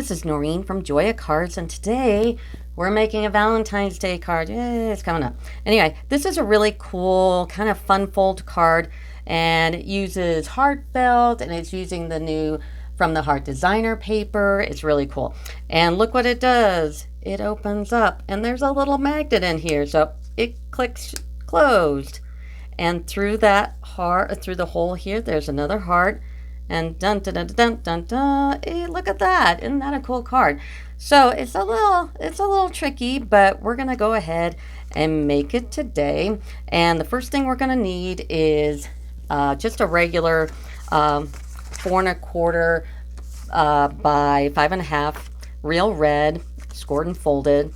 this is Noreen from Joya Cards, and today we're making a Valentine's Day card. Yay, it's coming up. Anyway, this is a really cool, kind of fun fold card, and it uses heartfelt, and it's using the new From the Heart designer paper. It's really cool. And look what it does. It opens up, and there's a little magnet in here, so it clicks closed. And through that heart, through the hole here, there's another heart. And dun dun dun dun dun dun. Hey, look at that! Isn't that a cool card? So it's a little tricky, but we're gonna go ahead and make it today. And the first thing we're gonna need is just a regular 4¼ by 5½ real red, scored and folded.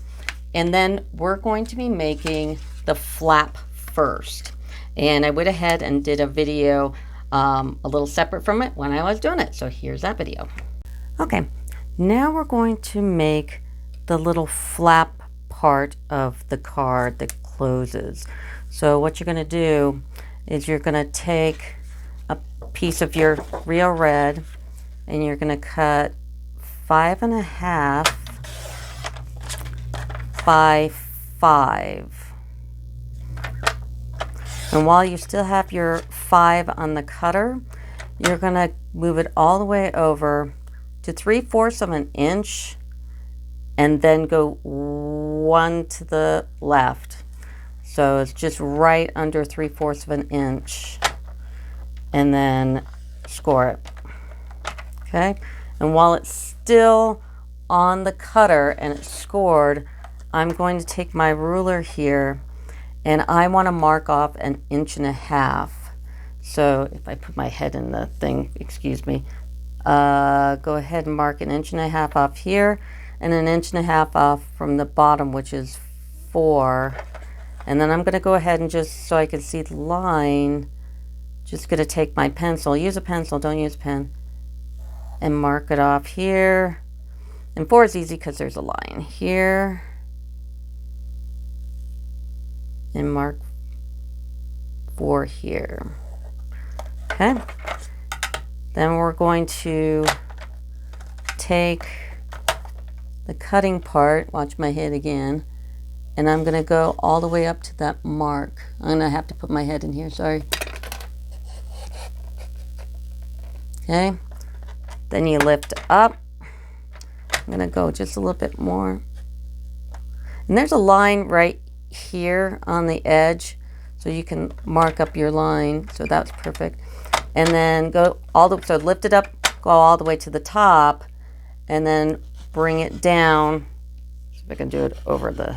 And then we're going to be making the flap first. And I went ahead and did a video a little separate from it when I was doing it. So here's that video. Okay, now we're going to make the little flap part of the card that closes. So what you're going to do is you're going to take a piece of your real red and you're going to cut 5½ by 5. And while you still have your 5 on the cutter, you're going to move it all the way over to 3/4 of an inch and then go 1 to the left. So it's just right under 3/4 of an inch. And then score it. Okay? And while it's still on the cutter and it's scored, I'm going to take my ruler here and I want to mark off 1½ inches. So if I put my head in the thing, excuse me, go ahead and mark 1½ inches off here and 1½ inches off from the bottom, which is 4. And then I'm going to go ahead and just so I can see the line, just going to take my pencil, use a pencil, don't use a pen, and mark it off here. And 4 is easy because there's a line here. And mark 4 here. Okay. Then we're going to take the cutting part, watch my head again, and I'm going to go all the way up to that mark. I'm going to have to put my head in here, sorry. Okay. Then you lift up. I'm going to go just a little bit more. And there's a line right here on the edge, so you can mark up your line. So that's perfect. And then go all the so lift it up, go all the way to the top, and then bring it down. See if I can do it over the.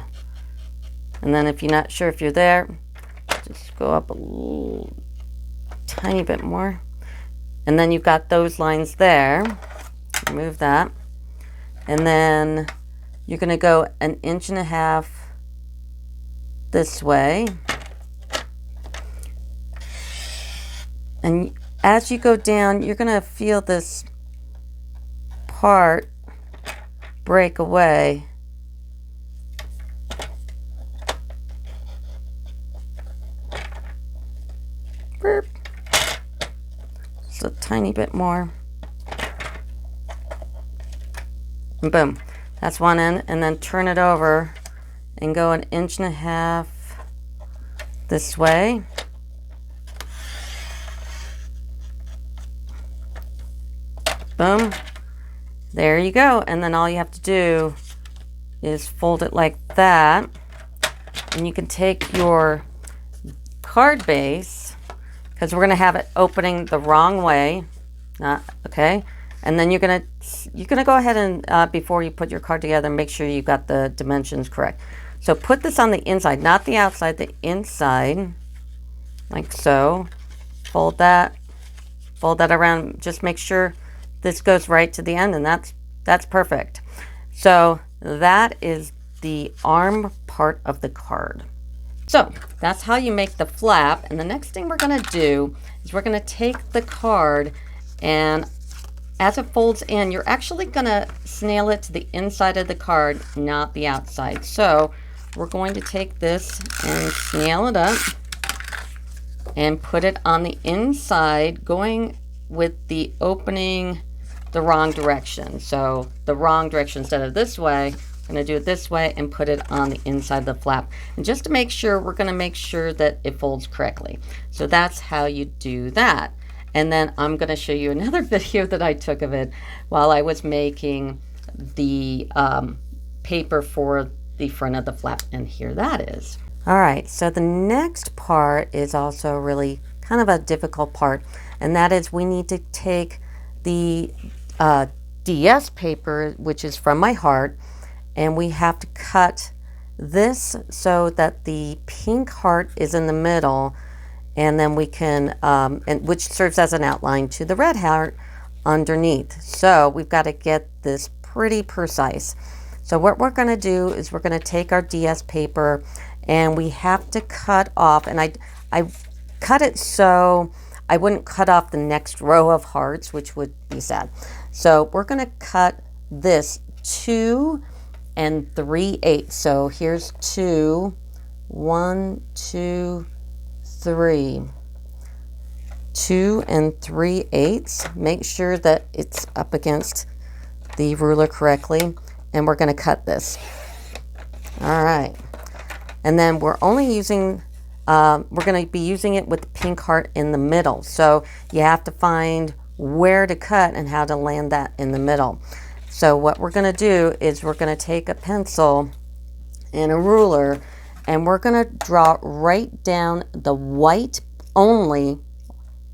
And then if you're not sure if you're there, just go up a little, tiny bit more. And then you've got those lines there. Remove that. And then you're going to go 1½ inches this way. And as you go down, you're going to feel this part break away. Burp. Just a tiny bit more. And boom. That's one end. And then turn it over and go 1½ inches this way. Boom. There you go. And then all you have to do is fold it like that. And you can take your card base, because we're going to have it opening the wrong way. Okay. And then you're gonna go ahead and before you put your card together, make sure you got the dimensions correct. So put this on the inside, not the outside, the inside, like so. Fold that around. Just make sure this goes right to the end, and that's perfect. So that is the arm part of the card. So that's how you make the flap. And the next thing we're gonna do is we're gonna take the card, and as it folds in, you're actually gonna snail it to the inside of the card, not the outside. So we're going to take this and snail it up and put it on the inside, going with the opening the wrong direction. So the wrong direction, instead of this way, I'm going to do it this way and put it on the inside of the flap. And just to make sure, we're going to make sure that it folds correctly. So that's how you do that. And then I'm going to show you another video that I took of it while I was making the paper for the front of the flap. And here that is. All right, so the next part is also really kind of a difficult part. And that is we need to take the DS paper, which is from my heart, and we have to cut this so that the pink heart is in the middle, and then we can, and which serves as an outline to the red heart underneath. So we've got to get this pretty precise. So what we're going to do is we're going to take our DS paper, and we have to cut off, and I cut it so I wouldn't cut off the next row of hearts, which would be sad. So we're going to cut this 2 3/8. So here's 2, 1, 2, 3. 2 3/8. Make sure that it's up against the ruler correctly, and we're going to cut this. All right, and then we're only using. We're going to be using it with the pink heart in the middle. So you have to find where to cut and how to land that in the middle. So what we're going to do is we're going to take a pencil and a ruler, and we're going to draw right down the white only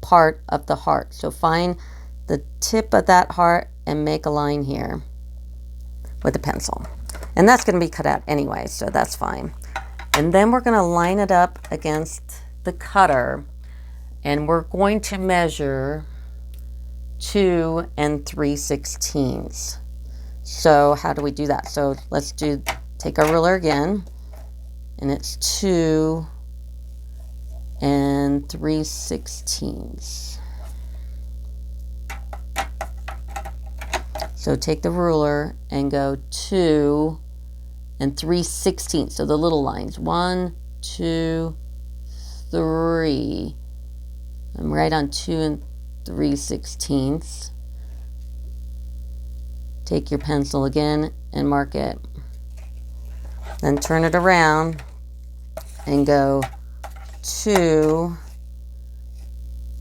part of the heart. So find the tip of that heart and make a line here with a pencil. And that's going to be cut out anyway, so that's fine. And then we're going to line it up against the cutter, and we're going to measure 2 3/16. So how do we do that? So let's take our ruler again, and it's 2 3/16. So take the ruler and go 2 3/16. So the little lines, 1, 2, 3. I'm right on 2 3/16. Take your pencil again and mark it. Then turn it around and go 2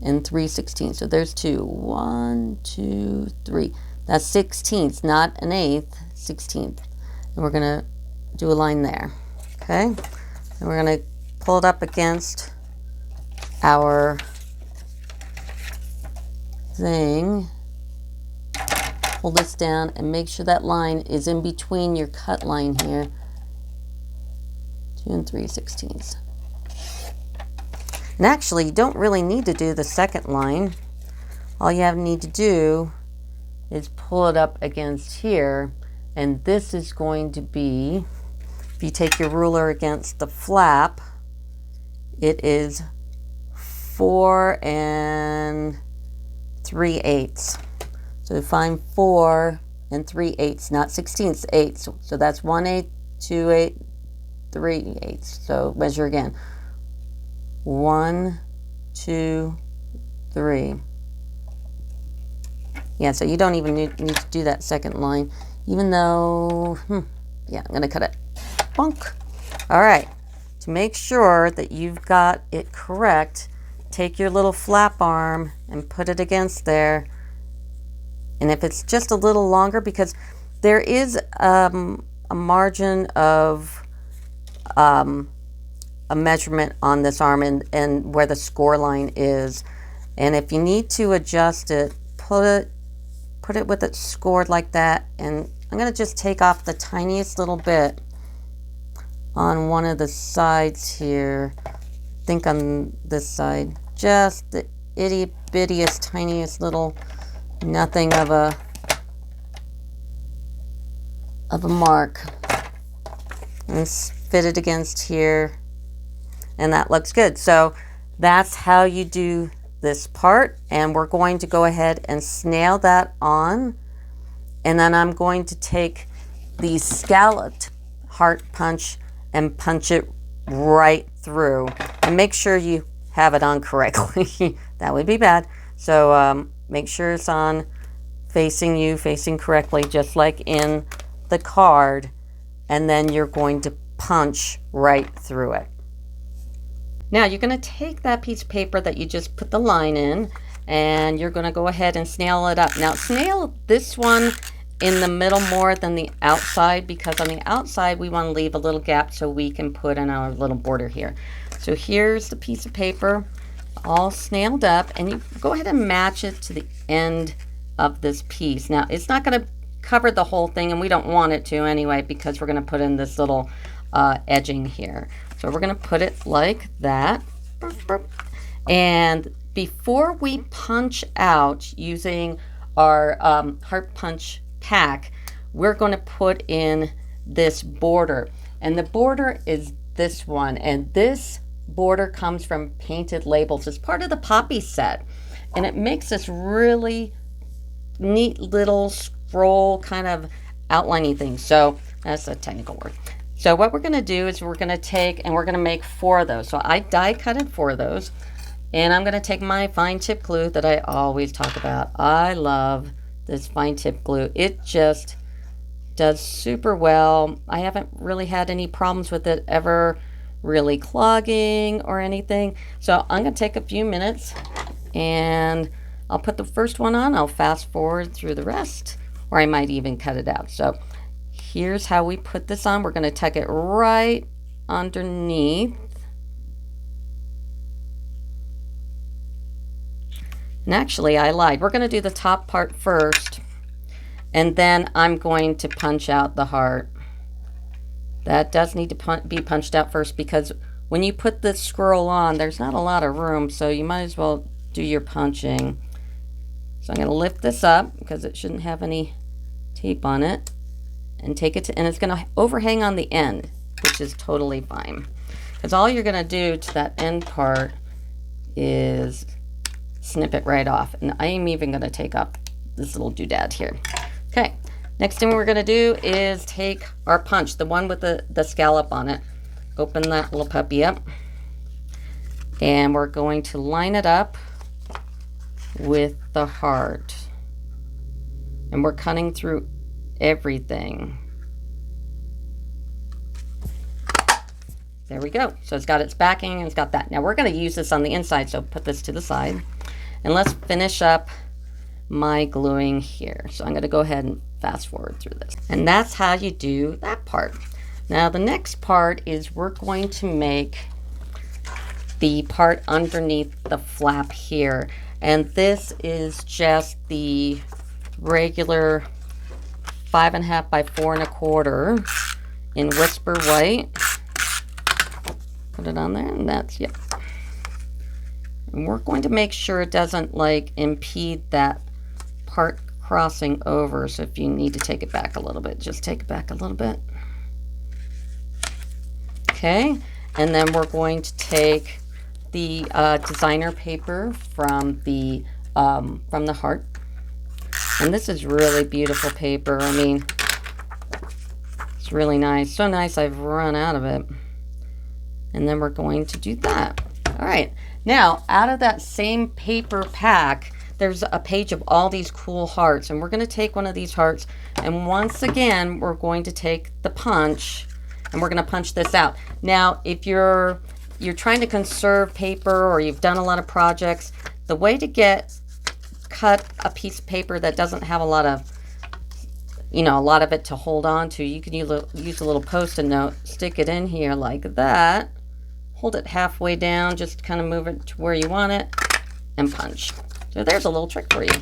3/16. So there's 2. 1, 2, 3. That's 16ths, not an eighth, 16th. And we're going to do a line there. Okay? And we're going to pull it up against our thing. Pull this down and make sure that line is in between your cut line here. 2 3/16. And actually, you don't really need to do the second line. All you need to do is pull it up against here, and this is going to be, if you take your ruler against the flap, it is 4 3/8. So find 4 3/8, not 16ths, 8ths. So that's 1/8, 2/8, 3/8. So measure again. 1, 2, 3. Yeah, so you don't even need to do that second line, even though, yeah, I'm going to cut it. Bonk. All right. To make sure that you've got it correct, take your little flap arm and put it against there. And if it's just a little longer, because there is a margin of a measurement on this arm and where the score line is. And if you need to adjust it, put it with it scored like that. And I'm going to just take off the tiniest little bit on one of the sides here. I think on this side, just the itty bittiest, tiniest little, nothing of a mark. And fit it against here, and that looks good. So that's how you do this part, and we're going to go ahead and snail that on, and then I'm going to take the scalloped heart punch and punch it right through, and make sure you have it on correctly. That would be bad. So make sure it's on facing you, facing correctly, just like in the card, and then you're going to punch right through it. Now you're going to take that piece of paper that you just put the line in, and you're going to go ahead and snail it up. Now snail this one in the middle more than the outside, because on the outside we want to leave a little gap so we can put in our little border here. So here's the piece of paper all snailed up, and you go ahead and match it to the end of this piece. Now it's not going to cover the whole thing, and we don't want it to anyway, because we're going to put in this little edging here. So we're going to put it like that. And before we punch out using our heart punch pack, we're going to put in this border. And the border is this one. And this border comes from Painted Labels. It's part of the Poppy set. And it makes this really neat little scroll kind of outlining thing. So that's a technical word. So what we're going to do is we're going to take and we're going to make 4 of those. So I die cutted 4 of those. And I'm going to take my fine tip glue that I always talk about. I love this fine tip glue. It just does super well. I haven't really had any problems with it ever really clogging or anything. So I'm going to take a few minutes and I'll put the first one on. I'll fast forward through the rest, or I might even cut it out. So here's how we put this on. We're going to tuck it right underneath. And actually, I lied. We're going to do the top part first, and then I'm going to punch out the heart. That does need to be punched out first, because when you put this scroll on, there's not a lot of room, so you might as well do your punching. So I'm going to lift this up, because it shouldn't have any tape on it, and take it to, and it's going to overhang on the end, which is totally fine. Because all you're going to do to that end part is snip it right off. And I am even going to take up this little doodad here. Okay, next thing we're going to do is take our punch, the one with the scallop on it. Open that little puppy up, and we're going to line it up with the heart. And we're cutting through everything. There we go. So it's got its backing and it's got that. Now we're going to use this on the inside, so put this to the side. And let's finish up my gluing here. So I'm going to go ahead and fast forward through this. And that's how you do that part. Now the next part is we're going to make the part underneath the flap here. And this is just the regular 5.5 by 4.25 in Whisper White. Put it on there, and that's, yep. And we're going to make sure it doesn't like impede that part crossing over. So if you need to take it back a little bit, just take it back a little bit. Okay, and then we're going to take the designer paper from the heart. And this is really beautiful paper. I mean, it's really nice. So nice I've run out of it. And then we're going to do that. All right. Now, out of that same paper pack, there's a page of all these cool hearts. And we're going to take one of these hearts. And once again, we're going to take the punch. And we're going to punch this out. Now, if you're trying to conserve paper, or you've done a lot of projects, the way to cut a piece of paper that doesn't have a lot of it to hold on to, you can use a little Post-it note, stick it in here like that, hold it halfway down, just kind of move it to where you want it, and punch. So there's a little trick for you.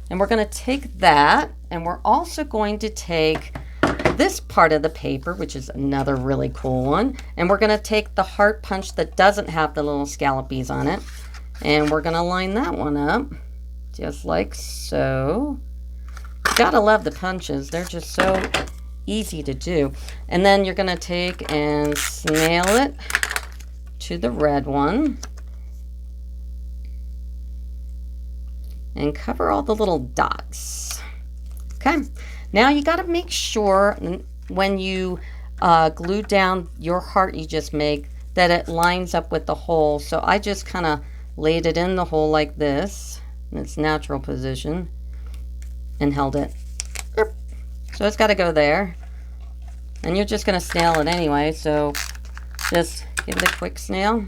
And we're going to take that, and we're also going to take this part of the paper, which is another really cool one, and we're going to take the heart punch that doesn't have the little scallopies on it, and we're going to line that one up just like so. Gotta love the punches. They're just so easy to do. And then you're going to take and snail it to the red one and cover all the little dots. Okay, now you got to make sure when you glue down your heart you just make that it lines up with the hole. So I just kind of laid it in the hole like this in its natural position. and held it. So it's got to go there. And you're just going to snail it anyway, so just give it a quick snail.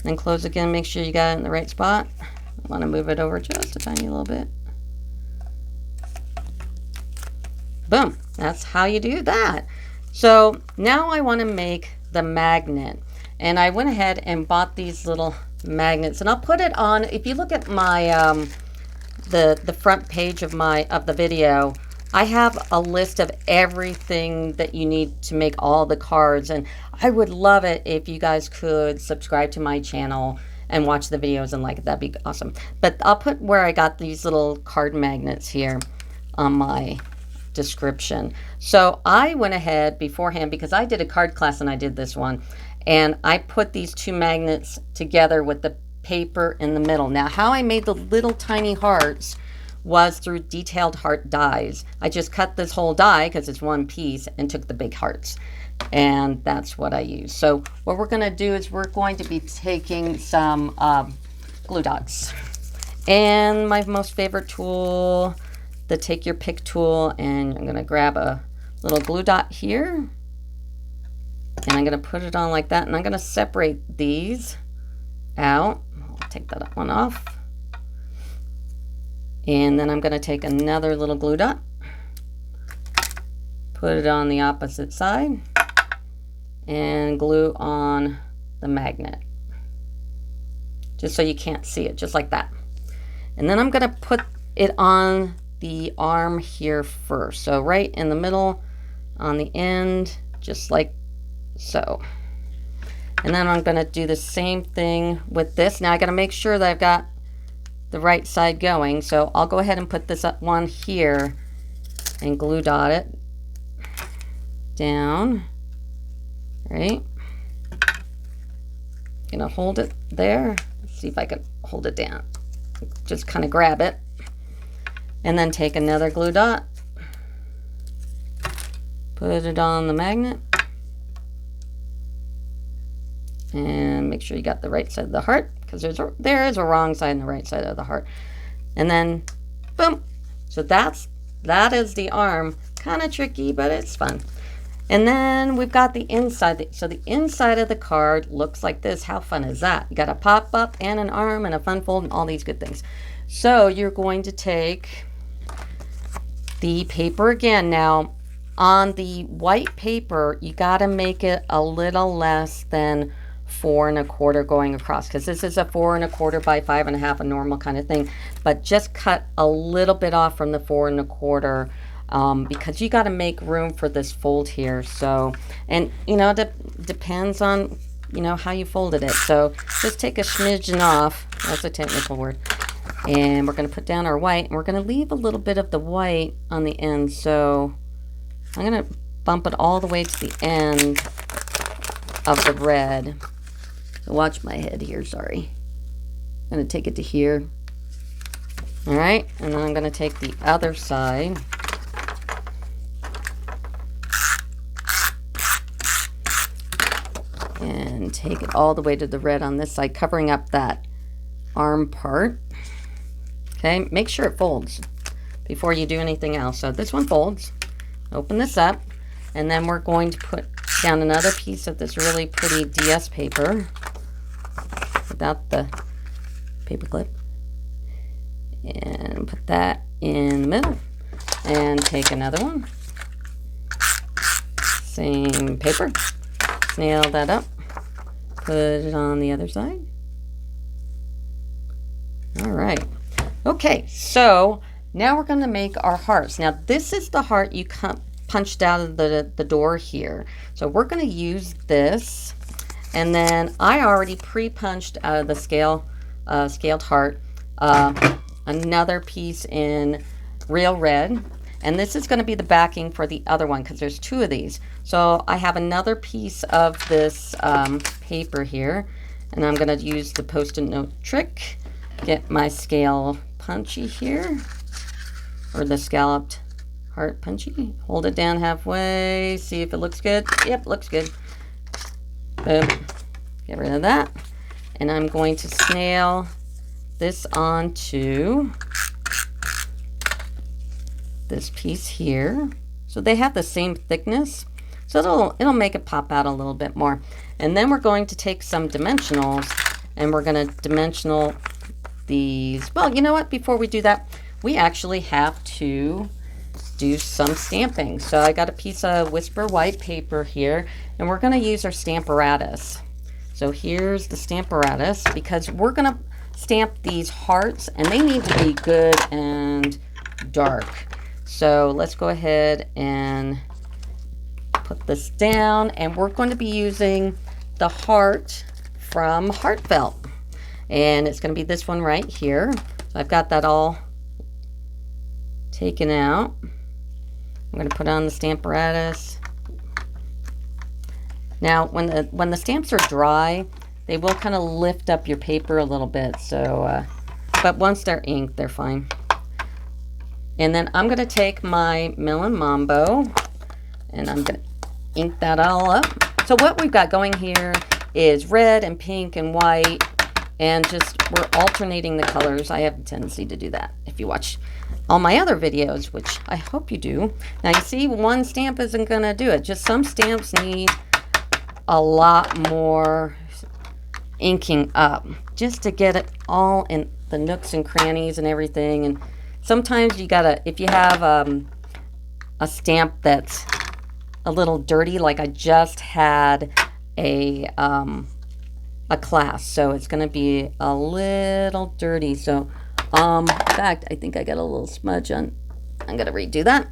Then close again, make sure you got it in the right spot. I want to move it over just a tiny little bit. Boom, that's how you do that. So now I want to make the magnet. And I went ahead and bought these little magnets, and I'll put it on. If you look at my the front page of the video, I have a list of everything that you need to make all the cards, and I would love it if you guys could subscribe to my channel and watch the videos and like it. That'd be awesome. But I'll put where I got these little card magnets here on my description. So I went ahead beforehand, because I did a card class and I did this one, and I put these two magnets together with the paper in the middle. Now, how I made the little tiny hearts was through detailed heart dies. I just cut this whole die, because it's one piece, and took the big hearts. And that's what I use. So what we're going to do is we're going to be taking some glue dots. And my most favorite tool, the take your pick tool, and I'm going to grab a little glue dot here. And I'm going to put it on like that, and I'm going to separate these out. I'll take that one off. And then I'm going to take another little glue dot, put it on the opposite side, and glue on the magnet. Just so you can't see it, just like that. And then I'm going to put it on the arm here first. So right in the middle, on the end, just like so. And then I'm going to do the same thing with this. Now I got to make sure that I've got the right side going. So I'll go ahead and put this up one here and glue dot it down. Right? Gonna hold it there. Let's see if I can hold it down. Just kind of grab it. And then take another glue dot. Put it on the magnet. And make sure you got the right side of the heart, because there is a wrong side and the right side of the heart. And then boom. So that is the arm. Kind of tricky, but it's fun. And then we've got the inside. So the inside of the card looks like this. How fun is that? You got a pop up and an arm and a fun fold and all these good things. So you're going to take the paper again. Now on the white paper, you got to make it a little less than 4 1/4 going across, because this is a 4 1/4 by 5 1/2, a normal kind of thing. But just cut a little bit off from the 4 1/4, because you got to make room for this fold here. So, and you know, it depends on, you know, how you folded it. So just take a smidgen off. That's a technical word. And we're going to put down our white, and we're going to leave a little bit of the white on the end. So I'm going to bump it all the way to the end of the red. So watch my head here, sorry. I'm going to take it to here. All right, and then I'm going to take the other side. And take it all the way to the red on this side, covering up that arm part. Okay, make sure it folds before you do anything else. So this one folds. Open this up, and then we're going to put down another piece of this really pretty DS paper without the paper clip, and put that in the middle, and take another one, same paper, nail that up, put it on the other side. All right, okay, so now we're going to make our hearts. Now this is the heart you punched out of the door here. So we're going to use this, and then I already pre-punched out of the scaled heart another piece in real red, and this is going to be the backing for the other one, because there's two of these. So I have another piece of this paper here, and I'm going to use the post-it note trick. Get my scale punchy here, or the scalloped heart punchy. Hold it down halfway, see if it looks good. Yep, looks good. Boom. Get rid of that. And I'm going to snail this onto this piece here. So they have the same thickness. So it'll make it pop out a little bit more. And then we're going to take some dimensionals and we're going to dimensional these. Well, you know what? Before we do that, we actually have to do some stamping. So I got a piece of Whisper white paper here, and we're going to use our Stamparatus. So here's the Stamparatus, because we're going to stamp these hearts, and they need to be good and dark. So let's go ahead and put this down, and we're going to be using the heart from Heartfelt, and it's going to be this one right here. So I've got that all taken out. I'm going to put on the Stamparatus. Now, when the stamps are dry, they will kind of lift up your paper a little bit. So, but once they're inked, they're fine. And then I'm going to take my Melon Mambo, and I'm going to ink that all up. So what we've got going here is red and pink and white, and just we're alternating the colors. I have a tendency to do that if you watch all my other videos, which I hope you do. Now you see, one stamp isn't going to do it. Just some stamps need a lot more inking up just to get it all in the nooks and crannies and everything. And sometimes you gotta, if you have a stamp that's a little dirty, like I just had a class, so it's gonna be a little dirty. So in fact, I think I got a little smudge on. I'm gonna redo that.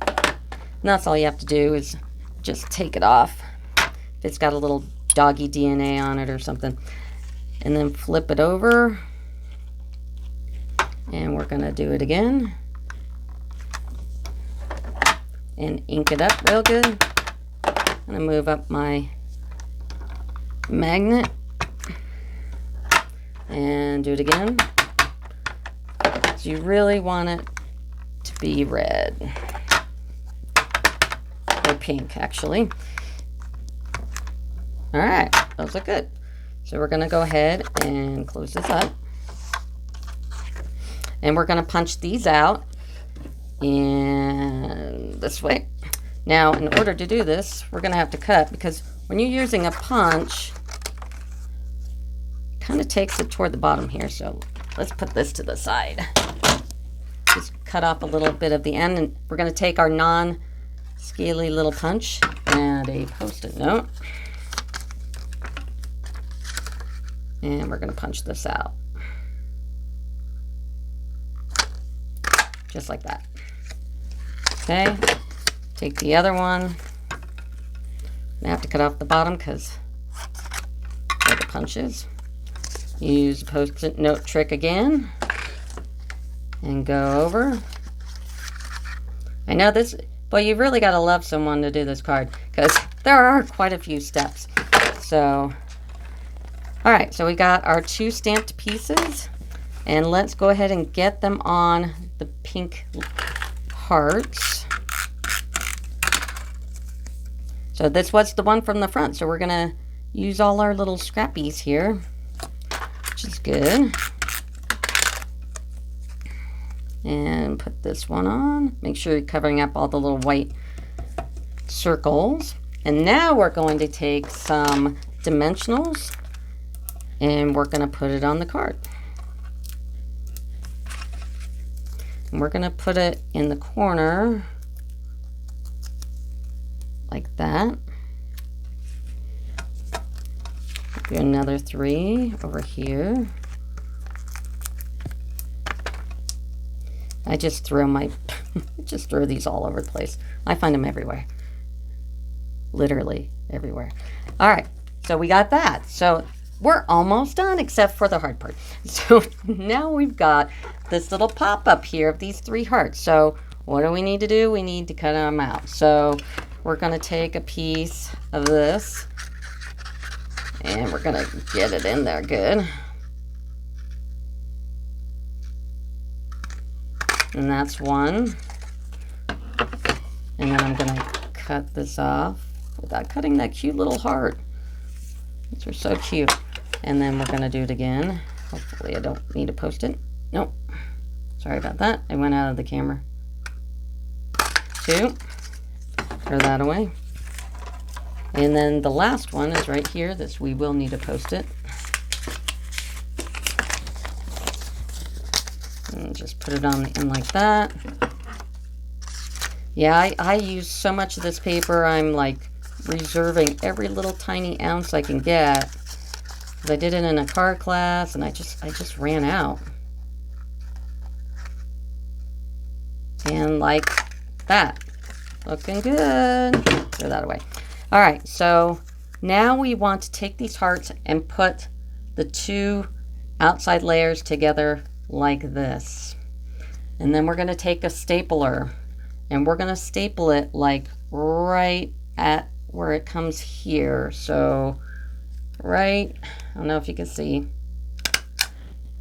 And that's all you have to do is just take it off if it's got a little doggy DNA on it or something, and then flip it over, and we're gonna do it again and ink it up real good. I'm gonna move up my magnet and do it again. So you really want it to be red or pink, actually. All right, those look good. So we're gonna go ahead and close this up, and we're gonna punch these out in this way. Now, in order to do this, we're gonna have to cut, because when you're using a punch, it kind of takes it toward the bottom here. So let's put this to the side. Just cut off a little bit of the end, and we're gonna take our non-scaly little punch and a Post-it note, and we're gonna punch this out. Just like that. Okay, take the other one. I have to cut off the bottom because where the punch is. Use the Post-it note trick again and go over. I know this, but you've really got to love someone to do this card, because there are quite a few steps. So, all right, so we got our 2 stamped pieces, and let's go ahead and get them on the pink hearts. So this was the one from the front, so we're gonna use all our little scrappies here, which is good. And put this one on. Make sure you're covering up all the little white circles. And now we're going to take some dimensionals, and we're gonna put it on the card. And we're gonna put it in the corner like that. Do another 3 over here. I just throw my just throw these all over the place. I find them everywhere. Literally everywhere. All right, so we got that. So we're almost done, except for the hard part. So now we've got this little pop-up here of these 3 hearts. So what do we need to do? We need to cut them out. So we're gonna take a piece of this, and we're gonna get it in there good. And that's one. And then I'm gonna cut this off without cutting that cute little heart. These are so cute. And then we're gonna do it again. Hopefully I don't need to post it. Nope. Sorry about that. I went out of the camera. too. Throw that away. And then the last one is right here. This we will need to post it. And just put it on the end like that. Yeah, I use so much of this paper, I'm like reserving every little tiny ounce I can get. Because I did it in a car class and I just ran out. And like that. Looking good. Throw that away. All right, so now we want to take these hearts and put the two outside layers together like this. And then we're going to take a stapler and we're going to staple it like right at where it comes here. So right, I don't know if you can see,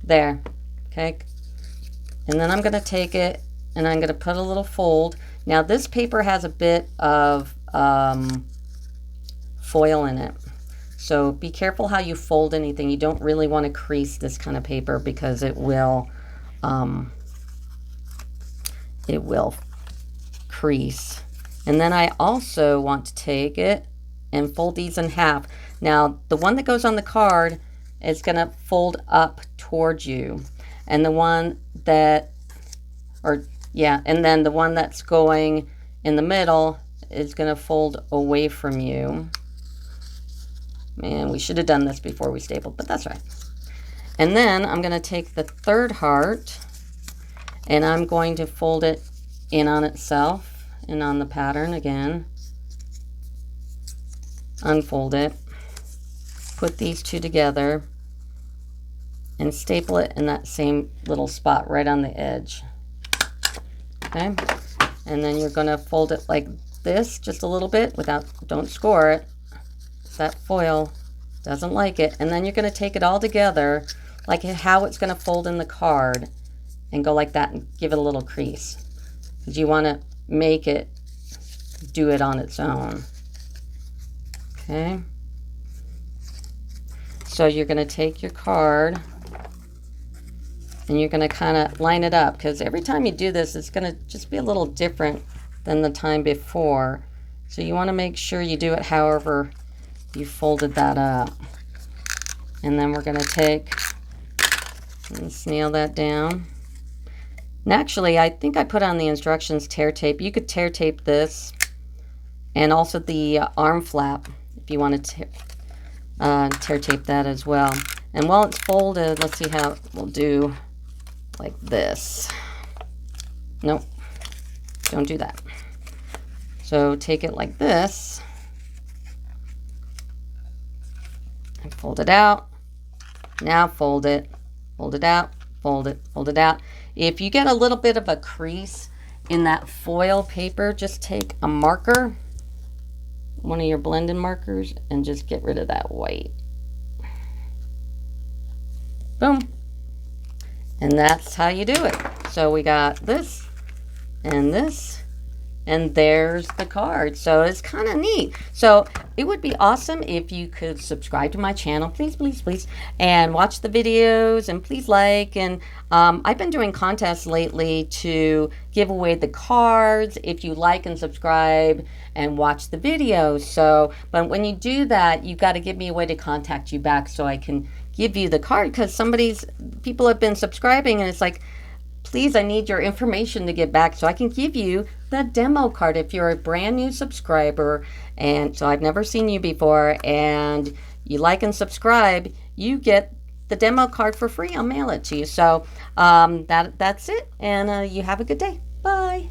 there, okay? And then I'm going to take it and I'm going to put a little fold. Now this paper has a bit of foil in it. So be careful how you fold anything. You don't really want to crease this kind of paper because it will crease. And then I also want to take it and fold these in half. Now the one that goes on the card is going to fold up towards you. And the one that, and then the one that's going in the middle is going to fold away from you. Man, we should have done this before we stapled, but that's right. And then I'm going to take the third heart and I'm going to fold it in on itself and on the pattern again. Unfold it. Put these two together and staple it in that same little spot right on the edge. Okay? And then you're going to fold it like this just a little bit don't score it. That foil doesn't like it. And then you're going to take it all together like how it's going to fold in the card and go like that and give it a little crease because you want to make it do it on its own. Okay, so you're going to take your card and you're going to kind of line it up because every time you do this it's going to just be a little different than the time before, so you want to make sure you do it however you folded that up. And then we're going to take and nail that down. And actually, I think I put on the instructions tear tape. You could tear tape this and also the arm flap if you want to tear tape that as well. And while it's folded, let's see how we'll do like this. Nope, don't do that. So take it like this. And fold it out. Now fold it out, fold it out. If you get a little bit of a crease in that foil paper, just take a marker, one of your blending markers, and just get rid of that white. Boom. And that's how you do it. So we got this and this. And there's the card. So it's kind of neat. So it would be awesome if you could subscribe to my channel, please, please, please, and watch the videos, and please like. And I've been doing contests lately to give away the cards if you like and subscribe and watch the videos. So, but when you do that, you've got to give me a way to contact you back so I can give you the card, because people have been subscribing and it's like, please, I need your information to get back so I can give you the demo card if you're a brand new subscriber. And so I've never seen you before and you like and subscribe, you get the demo card for free. I'll mail it to you. So that's it. And you have a good day. Bye.